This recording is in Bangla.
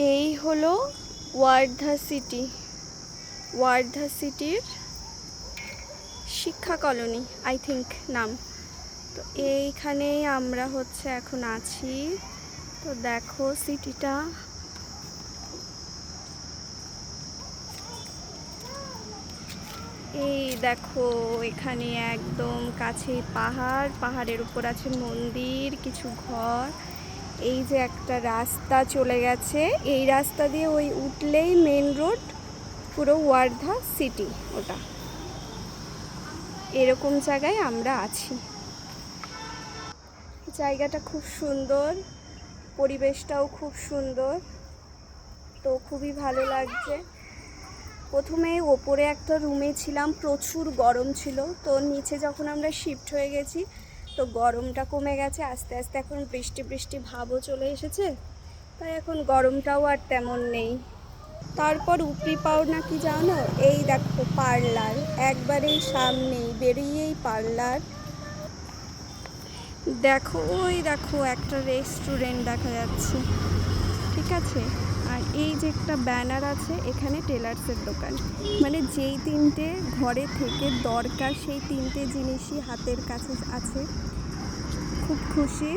এই হলো ওয়ার্ধা সিটি, ওয়ার্ধা সিটির শিক্ষা কলোনি আই থিঙ্ক নাম। তো এইখানেই আমরা হচ্ছে এখন আছি। তো দেখো সিটিটা, এই দেখো এখানে একদম কাছে পাহাড়, পাহাড়ের উপর আছে মন্দির, কিছু ঘর। এই যে একটা রাস্তা চলে গেছে, এই রাস্তা দিয়ে ওই উঠলেই মেন রোড, পুরো ওয়ার্ধা সিটি ওটা। এরকম জায়গায় আমরা আছি। জায়গাটা খুব সুন্দর, পরিবেশটাও খুব সুন্দর, তো খুবই ভালো লাগছে। প্রথমে ওপরে একটা রুমে ছিলাম, প্রচুর গরম ছিল। তো নিচে যখন আমরা শিফট হয়ে গেছি তো গরমটা কমে গেছে আস্তে আস্তে, এখন বৃষ্টি বৃষ্টি ভাবও চলে এসেছে, তাই এখন গরমটাও আর তেমন নেই। তারপর উপরি পাওনা কি জানো, এই দেখো পার্লার, একবারেই সামনেই বেরিয়েই পার্লার। দেখো ওই দেখো একটা রেস্টুরেন্ট দেখা যাচ্ছে, ঠিক আছে। আর এই যে একটা ব্যানার আছে, এখানে টেলার্সের দোকান, মানে যেই তিনটে ঘরে থেকে দরকার সেই তিনটে জিনিসই হাতের কাছে আছে। খুব খুশি।